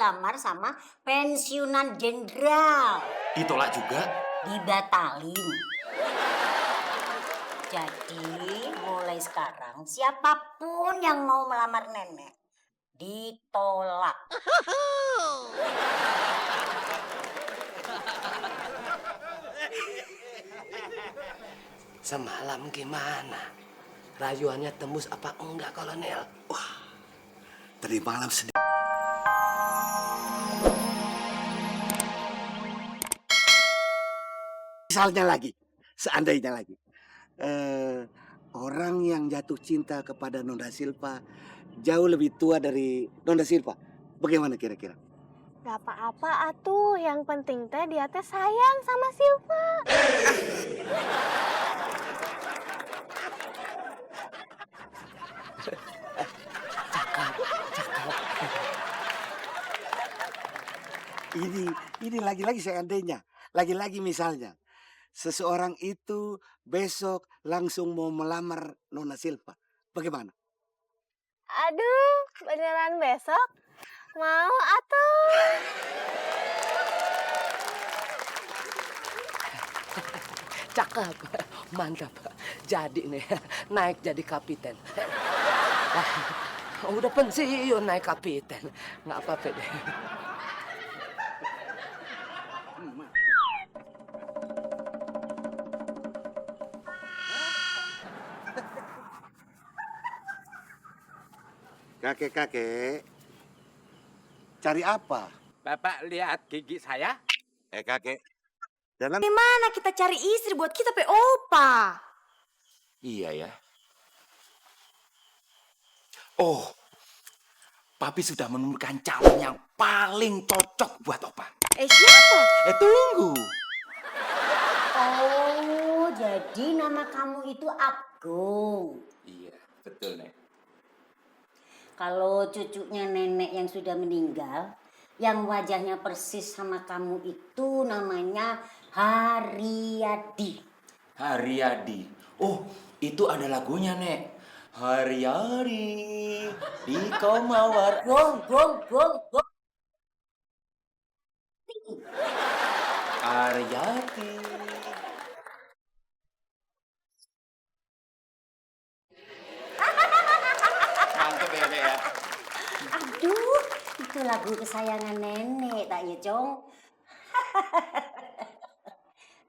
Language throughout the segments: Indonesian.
dilamar sama pensiunan jenderal. Ditolak juga? Dibatalin. Jadi mulai sekarang siapapun yang mau melamar nenek ditolak. Semalam gimana? Rayuannya tembus apa enggak, Kolonel? Wah, tadi malam sedih. Misalnya lagi, seandainya lagi, orang yang jatuh cinta kepada Nona Silva jauh lebih tua dari Nona Silva. Bagaimana kira-kira? Gak apa-apa atuh, yang penting teh dia teh sayang sama Silva. Ini lagi-lagi seandainya, lagi-lagi misalnya. Seseorang itu besok langsung mau melamar Nona Silva. Bagaimana? Aduh, beneran besok? Mau atuh. Cakep, mantap. Jadi nih, naik jadi kapiten. Udah pensiun naik kapiten. Nggak apa-apa deh. Kakek-kakek, cari apa? Bapak lihat gigi saya? Kakek, jalan. Gimana kita cari istri buat kita pe opa? Iya ya. Oh, Papi sudah menemukan calon yang paling cocok buat Opa. Siapa? Tunggu. Oh, jadi nama kamu itu Agung. Iya, betul, Nek. Kalau cucunya nenek yang sudah meninggal, yang wajahnya persis sama kamu itu namanya Haryadi. Haryadi. Oh, itu ada lagunya, Nek. Hari-hari di kau mawar. Gong. Haryadi. Mantap ya, Nek ya. Aduh, itu lagu kesayangan nenek, tak ya, Cong?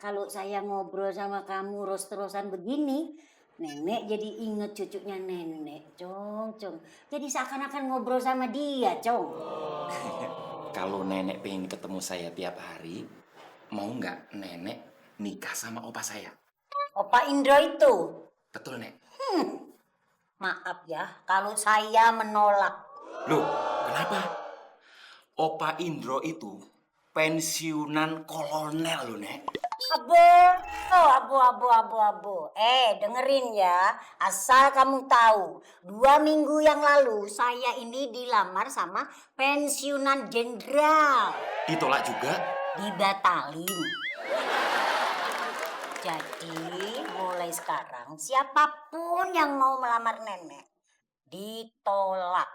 Kalau saya ngobrol sama kamu terus-terusan begini, nenek jadi inget cucunya nenek, Cong. Jadi seakan-akan ngobrol sama dia, Cong. Kalau nenek pengen ketemu saya tiap hari, mau nggak nenek nikah sama opa saya? Opa Indro itu. Betul, Nek. Maaf ya, kalau saya menolak. Loh, kenapa? Opa Indro itu pensiunan kolonel loh, Nek. Abu. Dengerin ya. Asal kamu tahu, 2 minggu yang lalu saya ini dilamar sama pensiunan jenderal. Ditolak juga? Dibatalin. Jadi mulai sekarang siapapun yang mau melamar nenek ditolak.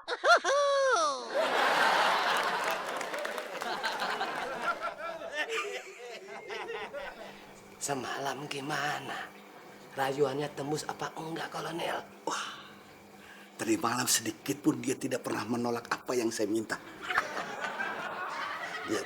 Semalam gimana? Rayuannya tembus apa enggak, Kolonel? Wah, tadi malam sedikit pun dia tidak pernah menolak apa yang saya minta. Lihat.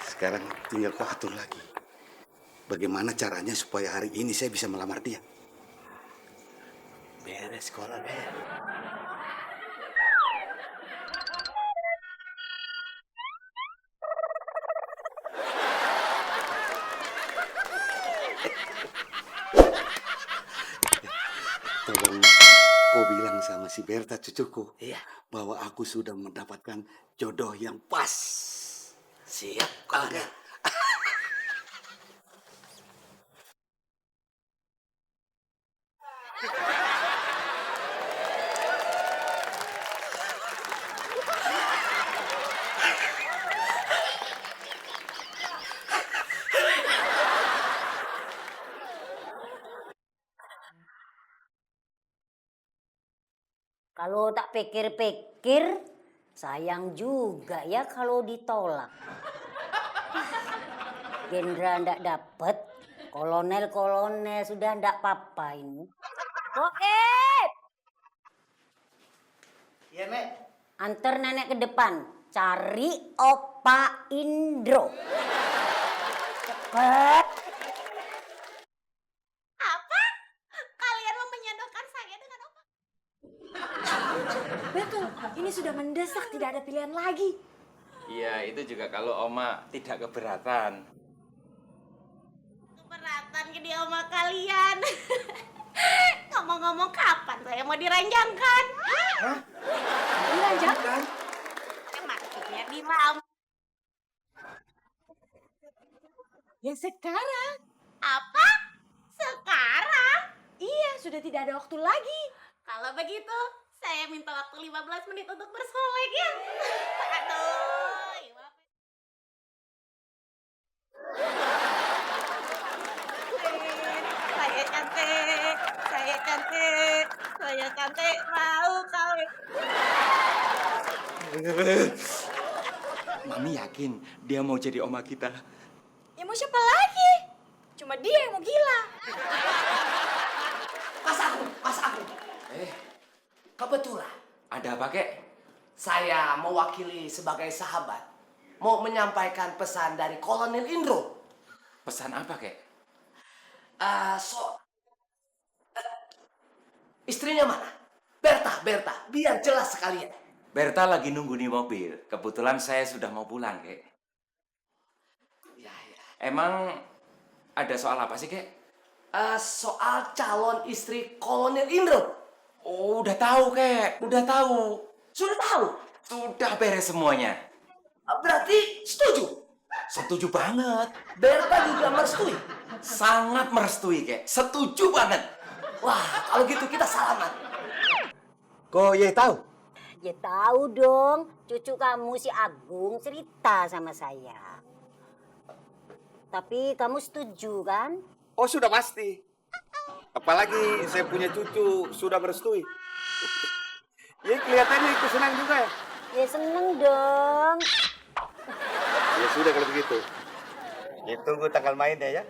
Sekarang tinggal kau atur lagi. Bagaimana caranya supaya hari ini saya bisa melamar dia? Beres, Kolonel. Tolong kau bilang sama si Berta cucuku, Iya. bahwa aku sudah mendapatkan jodoh yang pas. Siap, Kolonel. Kalau tak pikir-pikir, sayang juga ya kalau ditolak. Jenderal ndak dapet, kolonel sudah ndak apa-apa ini. Goib! Iya, Nek. Antar nenek ke depan, cari Opa Indro. Cepet. Apa? Kalian mau menyodohkan saya dengan Opa? Betul, ini sudah mendesak, tidak ada pilihan lagi. Iya, itu juga kalau Oma tidak keberatan. Keberatan ke dia sama kalian. Ngomong-ngomong kapan saya mau diranjangkan? Diranjang? Maksudnya dilam. Ya sekarang. Apa? Sekarang? Iya, sudah tidak ada waktu lagi. Kalau begitu, saya minta waktu 15 menit untuk bersolek ya. Aduh. Saya cantik, saya cantik, saya cantik mau kawin. Mami yakin dia mau jadi oma kita. Ya mau siapa lagi? Cuma dia yang mau gila. Mas Agung. Kebetulan Ada apa, Kek? saya mewakili sebagai sahabat mau menyampaikan pesan dari Kolonel Indro. Pesan apa, Kek? Istrinya mana? Berta, biar jelas sekalian. Berta lagi nunggu di mobil. Kebetulan saya sudah mau pulang, Kek. Ya. Emang ada soal apa sih, Kek? Soal calon istri Kolonel Indro. Oh, udah tahu, Kek. Udah tahu. Sudah tahu? Sudah beres semuanya. Berarti setuju? Setuju banget. Berta juga merestui. Sangat merestui, Kek. Setuju banget. Wah, kalau gitu kita salaman. Kok ye tahu? Ya tahu dong, cucu kamu si Agung cerita sama saya. Tapi kamu setuju kan? Oh, sudah pasti. Apalagi saya punya cucu sudah merestui. Ya kelihatannya ikut senang juga ya. Ya seneng dong. Ya sudah kalau begitu. Ya tunggu tanggal mainnya ya.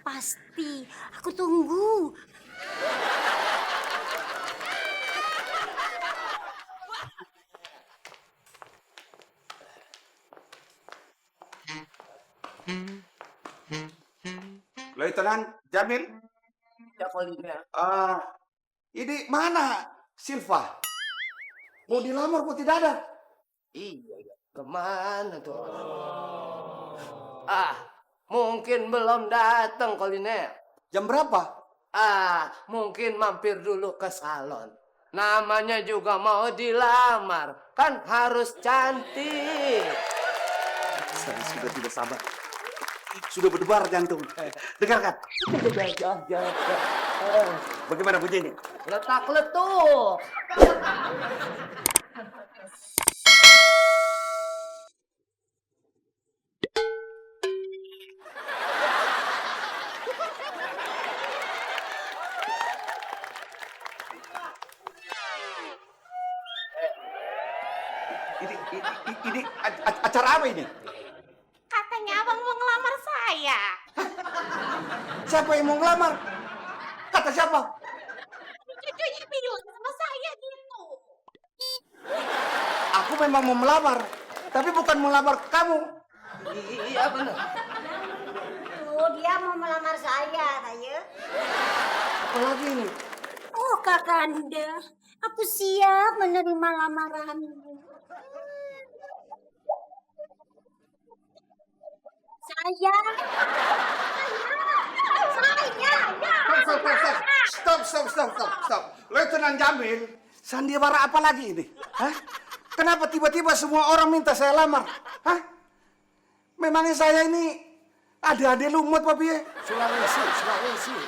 Pasti, aku tunggu. Leutnant Jamil. Ya, Kolonel. Ini mana Silva? Mau dilamar kok tidak ada? Iya. Kemana tuh? Mungkin belum datang, Kolonel. Jam berapa? Mungkin mampir dulu ke salon. Namanya juga mau dilamar. Kan harus cantik. Saya sudah tidak sabar. Sudah berdebar jantung. Dengarkan. Bagaimana bunyinya? Letak-letuk. Ini acara apa ini? Katanya abang mau ngelamar saya. Siapa yang mau ngelamar? Kata siapa? Cucunya bilang sama saya gitu. Aku memang mau melamar, tapi bukan melamar kamu. Iya benar. Tuh, dia mau melamar saya, Taye. Apalagi ini? Oh, Kakanda, aku siap menerima lamaranmu. Saya. Stop. Leutnant Jamil, sandiwara apa lagi ini? Hah? Kenapa tiba-tiba semua orang minta saya lamar? Hah? Memangnya saya ini ada lumut, Papi? Sulawesi.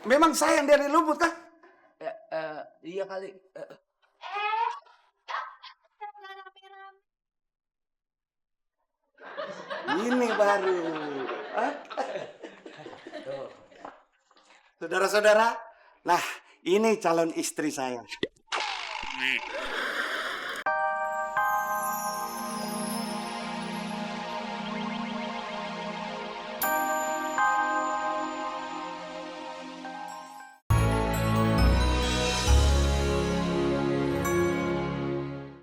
Memang saya yang dari lumut, kah? Iya kali. Ini baru. Hah? Saudara-saudara, nah Ini calon istri saya.